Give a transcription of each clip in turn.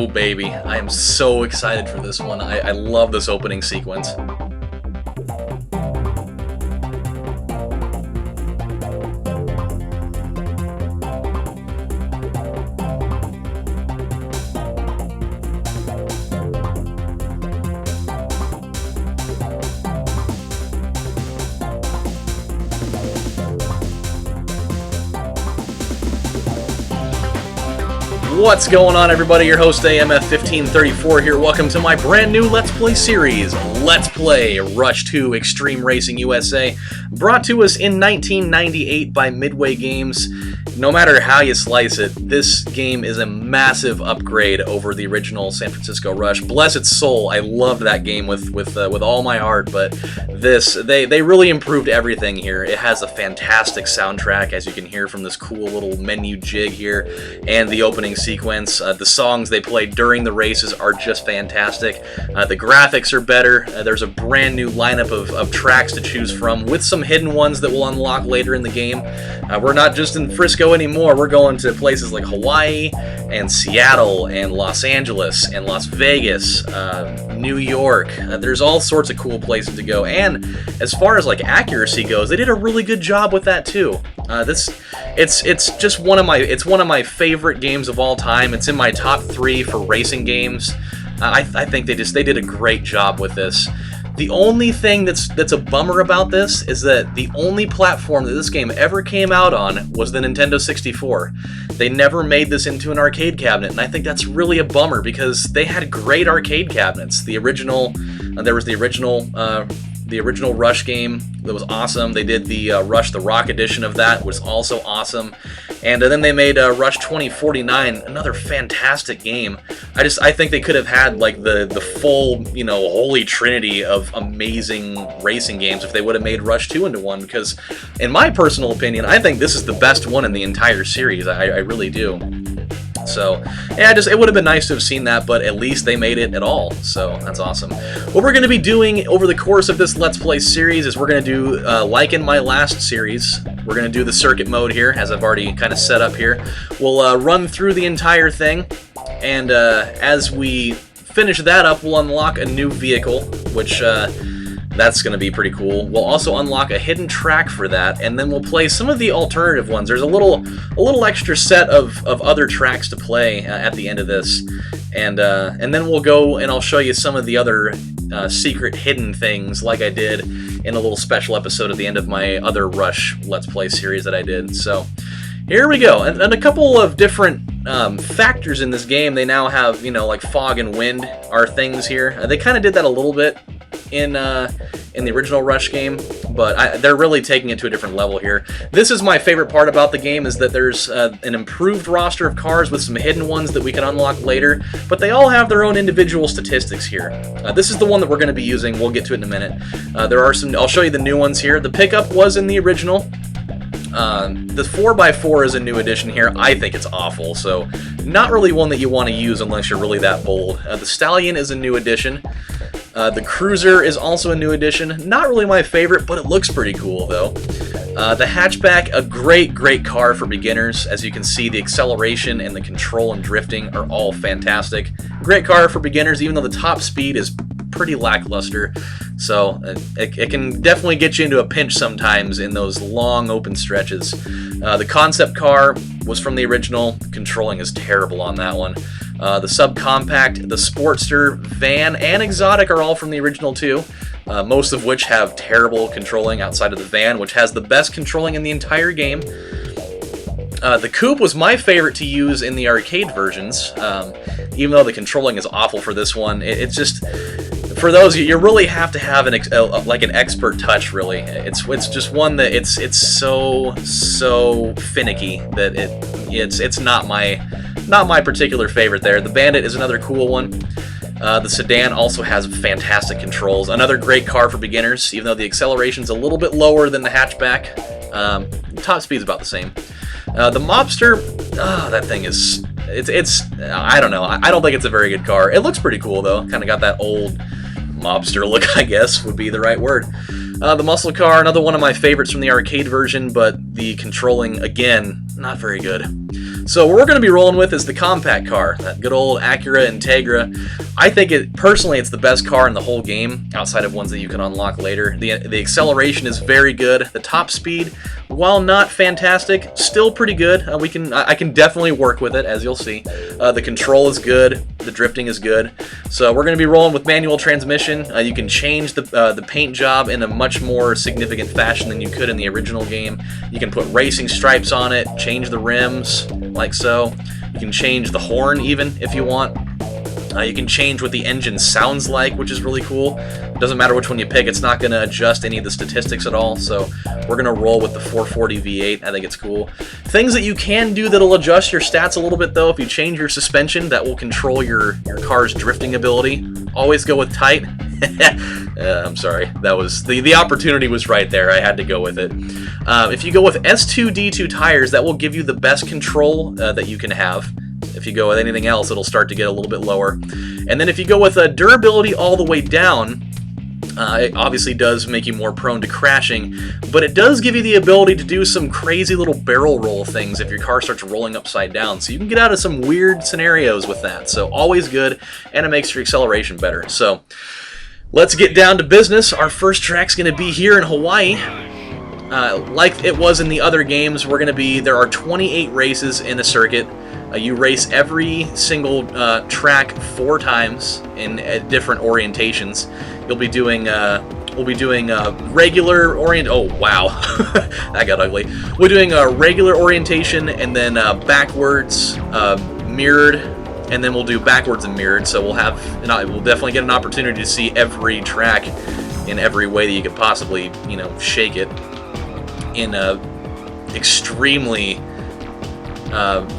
Oh baby, I am so excited for this one. I love this opening sequence. What's going on, everybody? Your host AMF1534 here. Welcome to my brand new Let's Play series, Let's Play Rush 2 Extreme Racing USA, brought to us in 1998 by Midway Games. No matter how you slice it, this game is a massive upgrade over the original San Francisco Rush. Bless its soul, I loved that game with all my heart, but they really improved everything here. It has a fantastic soundtrack, as you can hear from this cool little menu jig here, and the opening sequence. The songs they play during the races are just fantastic. The graphics are better. There's a brand new lineup of tracks to choose from, with some hidden ones that we'll unlock later in the game. We're not just in Frisco anymore. We're going to places like Hawaii and Seattle and Los Angeles and Las Vegas, New York. There's all sorts of cool places to go, and as far as like accuracy goes, they did a really good job with that too. It's just one of my favorite games of all time. It's in my top 3 for racing games. I think they did a great job with this. The only thing that's a bummer about this is that the only platform that this game ever came out on was the Nintendo 64. They never made this into an arcade cabinet, and I think that's really a bummer because they had great arcade cabinets. There was the original Rush game that was awesome. They did the Rush the Rock edition of that, was also awesome. And then they made Rush 2049, another fantastic game. I think they could have had like the full, holy trinity of amazing racing games if they would have made Rush 2 into one, because in my personal opinion, I think this is the best one in the entire series. I really do. So, yeah, it would have been nice to have seen that, but at least they made it at all, so that's awesome. What we're going to be doing over the course of this Let's Play series is we're going to do, like in my last series, we're going to do the circuit mode here, as I've already kind of set up here. We'll run through the entire thing, and as we finish that up, we'll unlock a new vehicle, which that's going to be pretty cool. We'll also unlock a hidden track for that, and then we'll play some of the alternative ones. There's a little extra set of other tracks to play at the end of this, and then we'll go and I'll show you some of the other secret hidden things, like I did in a little special episode at the end of my other Rush Let's Play series that I did. So here we go, and a couple of different factors in this game. They now have, like fog and wind are things here. They kind of did that a little bit in the original Rush game, but they're really taking it to a different level here. This is my favorite part about the game, is that there's an improved roster of cars with some hidden ones that we can unlock later, but they all have their own individual statistics here. This is the one that we're going to be using. We'll get to it in a minute. I'll show you the new ones here. The pickup was in the original. The 4x4 is a new addition here. I think it's awful, so not really one that you want to use unless you're really that bold. The Stallion is a new addition. The Cruiser is also a new addition. Not really my favorite, but it looks pretty cool, though. The Hatchback, a great car for beginners. As you can see, the acceleration and the control and drifting are all fantastic. Great car for beginners, even though the top speed is pretty lackluster. So it can definitely get you into a pinch sometimes in those long open stretches. The concept car was from the original. Controlling is terrible on that one. The Subcompact, the Sportster, Van, and Exotic are all from the original too, most of which have terrible controlling outside of the Van, which has the best controlling in the entire game. The Coupe was my favorite to use in the arcade versions, even though the controlling is awful for this one. It's just, for those, you really have to have an expert touch, really. It's just one that it's so finicky that it's not my particular favorite there. The Bandit is another cool one. The Sedan also has fantastic controls. Another great car for beginners, even though the acceleration's a little bit lower than the hatchback. Top speed's about the same. The Mobster, that thing is, I don't know. I don't think it's a very good car. It looks pretty cool though. Kind of got that old mobster look, I guess, would be the right word. The muscle car, another one of my favorites from the arcade version, but the controlling, again, not very good. So what we're going to be rolling with is the compact car, that good old Acura Integra. I think personally it's the best car in the whole game, outside of ones that you can unlock later. The acceleration is very good. The top speed, while not fantastic, still pretty good. I can definitely work with it, as you'll see. The control is good. The drifting is good. So we're going to be rolling with manual transmission. You can change the paint job in a much more significant fashion than you could in the original game. You can put racing stripes on it, change the rims, like so. You can change the horn even if you want. You can change what the engine sounds like, which is really cool. It doesn't matter which one you pick, it's not going to adjust any of the statistics at all, so we're going to roll with the 440 V8. I think it's cool. Things that you can do that'll adjust your stats a little bit, though, if you change your suspension, that will control your car's drifting ability. Always go with tight. I'm sorry, that was the opportunity was right there. I had to go with it. If you go with S2D2 tires, that will give you the best control that you can have. If you go with anything else, it'll start to get a little bit lower. And then if you go with durability all the way down, it obviously does make you more prone to crashing, but it does give you the ability to do some crazy little barrel roll things if your car starts rolling upside down. So you can get out of some weird scenarios with that. So always good, and it makes your acceleration better. So let's get down to business. Our first track's going to be here in Hawaii. Like it was in the other games, there are 28 races in the circuit. You race every single track 4 times in different orientations. We'll be doing regular orient. Oh wow, that got ugly. We're doing a regular orientation and then backwards, mirrored, and then we'll do backwards and mirrored. So we'll definitely get an opportunity to see every track in every way that you could possibly, shake it in extremely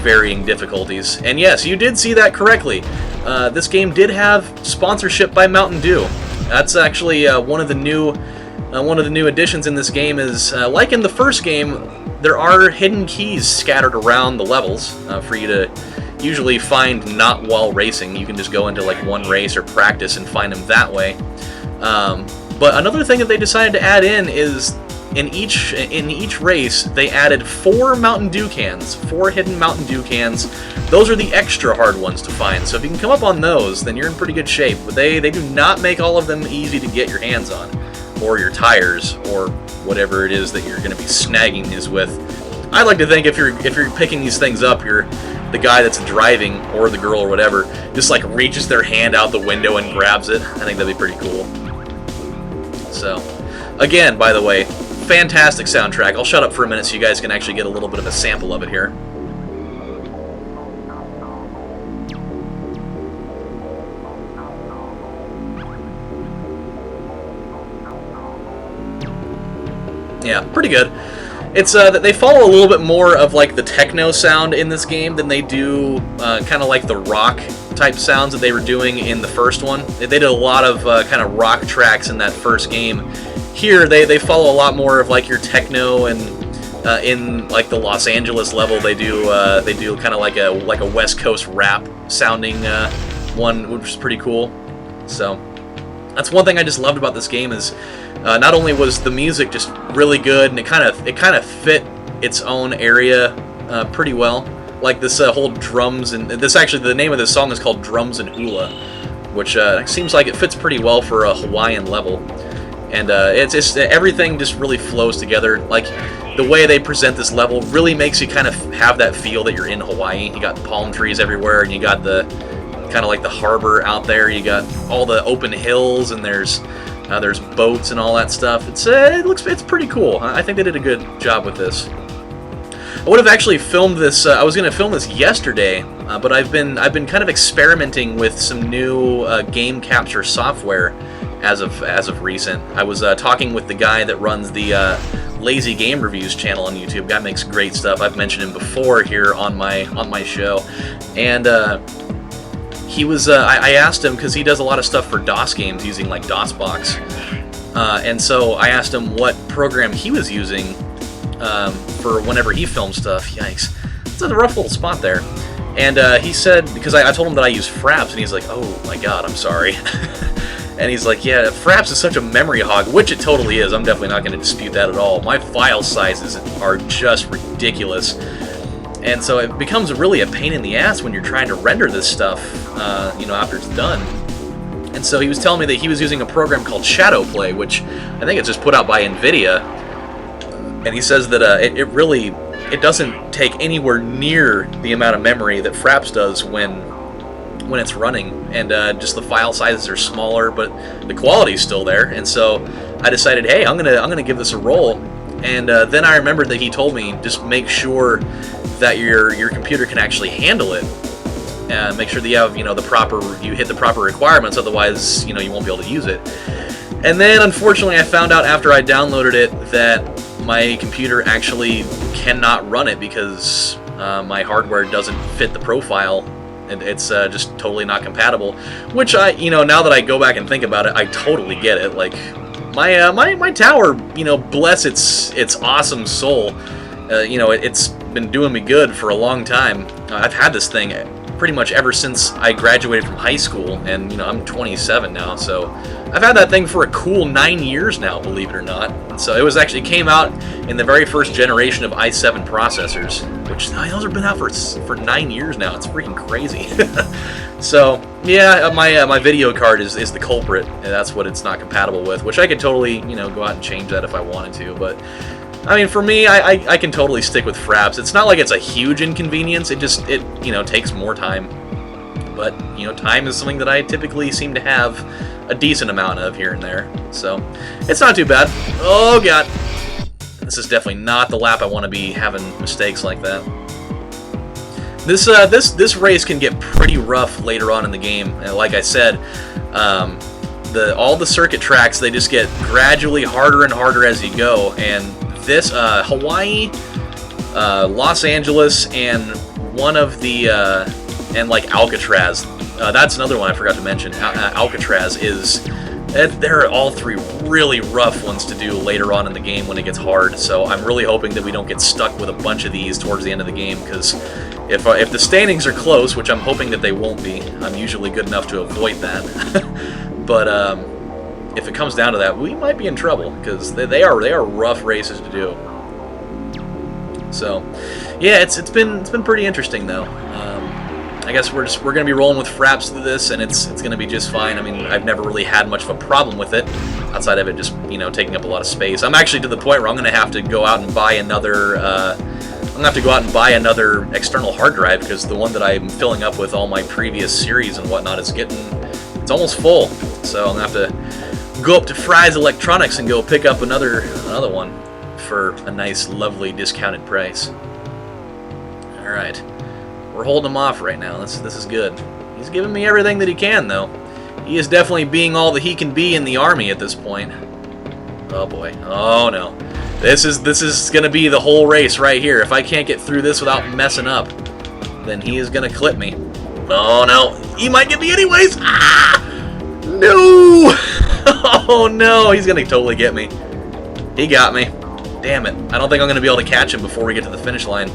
varying difficulties. And yes, you did see that correctly. This game did have sponsorship by Mountain Dew. That's actually one of the new additions in this game. Is like in the first game, there are hidden keys scattered around the levels for you to usually find not while racing. You can just go into like one race or practice and find them that way. But another thing that they decided to add in is in each race, they added 4 Mountain Dew cans, 4 hidden Mountain Dew cans. Those are the extra hard ones to find, so if you can come up on those, then you're in pretty good shape. But they do not make all of them easy to get your hands on, or your tires, or whatever it is that you're going to be snagging these with. I like to think if you're picking these things up, the guy that's driving, or the girl or whatever, just like reaches their hand out the window and grabs it. I think that'd be pretty cool. So, again, by the way, fantastic soundtrack. I'll shut up for a minute so you guys can actually get a little bit of a sample of it here. Yeah, pretty good. It's that they follow a little bit more of like the techno sound in this game than they do kind of like the rock type sounds that they were doing in the first one. They did a lot of kind of rock tracks in that first game. Here, they follow a lot more of like your techno, and in like the Los Angeles level, they do kind of like a West Coast rap sounding one, which is pretty cool. So that's one thing I just loved about this game is not only was the music just really good, and it kind of fit its own area pretty well. Like this whole drums, and this actually the name of this song is called Drums and Hula, which seems like it fits pretty well for a Hawaiian level. And it's everything just really flows together. Like the way they present this level really makes you kind of have that feel that you're in Hawaii. You got palm trees everywhere, and you got the kind of like the harbor out there. You got all the open hills, and there's boats and all that stuff. It's pretty cool. I think they did a good job with this. I would have actually filmed this. I was going to film this yesterday, but I've been kind of experimenting with some new game capture software. As of recent, I was talking with the guy that runs the Lazy Game Reviews channel on YouTube. Guy makes great stuff. I've mentioned him before here on my show, and he was. I asked him because he does a lot of stuff for DOS games using like DOSBox, and so I asked him what program he was using for whenever he filmed stuff. Yikes! It's a rough little spot there. And he said, because I told him that I use Fraps, and he's like, "Oh my God, I'm sorry." And he's like, yeah, Fraps is such a memory hog, which it totally is. I'm definitely not going to dispute that at all. My file sizes are just ridiculous. And so it becomes really a pain in the ass when you're trying to render this stuff, you know, after it's done. And so he was telling me that he was using a program called Shadowplay, which I think it's just put out by NVIDIA. And he says that it doesn't take anywhere near the amount of memory that Fraps does when it's running, and just the file sizes are smaller, but the quality's still there. And so I decided, hey, I'm gonna give this a roll. And then I remembered that he told me just make sure that your computer can actually handle it. Make sure that you have, you know, you hit the proper requirements, otherwise, you know, you won't be able to use it. And then unfortunately I found out after I downloaded it that my computer actually cannot run it because my hardware doesn't fit the profile, and it's just totally not compatible. Which you know, now that I go back and think about it, I totally get it. Like my tower, you know, bless its awesome soul, you know, it's been doing me good for a long time. I've had this thing pretty much ever since I graduated from high school, and you know, I'm 27 now, so I've had that thing for a cool 9 years now, believe it or not. And so it came out in the very first generation of i7 processors, which those have been out for 9 years now. It's freaking crazy. So yeah, my video card is the culprit, and that's what it's not compatible with, which I could totally, you know, go out and change that if I wanted to, but I mean, for me, I can totally stick with Fraps. It's not like it's a huge inconvenience. It you know, takes more time. But, you know, time is something that I typically seem to have a decent amount of here and there. So, it's not too bad. Oh, God. This is definitely not the lap I want to be having mistakes like that. This race can get pretty rough later on in the game. And like I said, all the circuit tracks, they just get gradually harder and harder as you go. And this Hawaii, Los Angeles, and one of the and like Alcatraz. That's another one I forgot to mention. Alcatraz they're all three really rough ones to do later on in the game when it gets hard. So I'm really hoping that we don't get stuck with a bunch of these towards the end of the game, because if the standings are close, which I'm hoping that they won't be, I'm usually good enough to avoid that. But if it comes down to that, we might be in trouble, because they are rough races to do. So, yeah, it's been pretty interesting though. I guess we're gonna be rolling with Fraps through this, and it's gonna be just fine. I mean, I've never really had much of a problem with it, outside of it just, you know, taking up a lot of space. I'm actually to the point where I'm gonna have to go out and buy another. External hard drive, because the one that I'm filling up with all my previous series and whatnot it's almost full. So I'm gonna have to go up to Fry's Electronics and go pick up another one for a nice, lovely discounted price. All right. We're holding him off right now. This is good. He's giving me everything that he can, though. He is definitely being all that he can be in the Army at this point. Oh boy. Oh no. This is gonna be the whole race right here. If I can't get through this without messing up, then he is gonna clip me. Oh no. He might get me anyways. Ah! No. Oh no. He's gonna totally get me. He got me. Damn it. I don't think I'm gonna be able to catch him before we get to the finish line.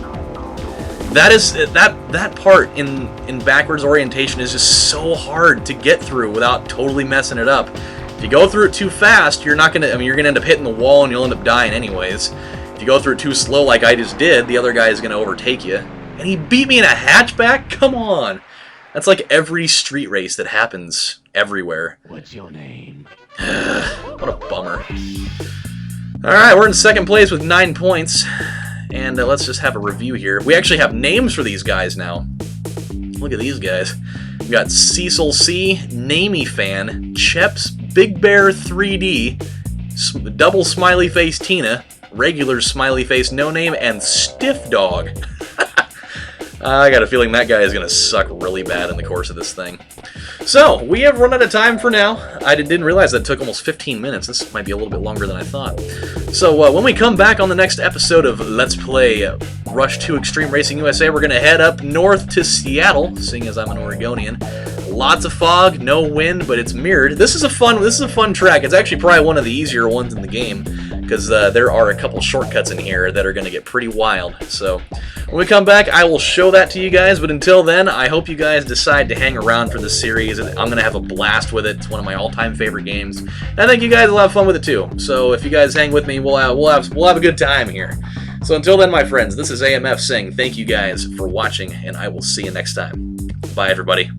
That part in backwards orientation is just so hard to get through without totally messing it up. If you go through it too fast, you're gonna end up hitting the wall and you'll end up dying anyways. If you go through it too slow like I just did, the other guy is gonna overtake you. And he beat me in a hatchback? Come on! That's like every street race that happens everywhere. What's your name? What a bummer. Alright, we're in second place with 9 points. And let's just have a review here. We actually have names for these guys now. Look at these guys. We got Cecil C, Namey Fan, Cheps, Big Bear 3D, Double Smiley Face Tina, Regular Smiley Face No Name, and Stiff Dog. I got a feeling that guy is going to suck really bad in the course of this thing. So, we have run out of time for now. I didn't realize that it took almost 15 minutes. This might be a little bit longer than I thought. So, when we come back on the next episode of Let's Play Rush 2 Extreme Racing USA, we're going to head up north to Seattle, seeing as I'm an Oregonian. Lots of fog, no wind, but it's mirrored. This is a fun track. It's actually probably one of the easier ones in the game, because there are a couple shortcuts in here that are going to get pretty wild. So when we come back, I will show that to you guys, but until then, I hope you guys decide to hang around for the series. I'm going to have a blast with it. It's one of my all-time favorite games, and I think you guys will have fun with it too. So if you guys hang with me, we'll have a good time here. So until then, my friends, this is AMF saying thank you guys for watching, and I will see you next time. Bye, everybody.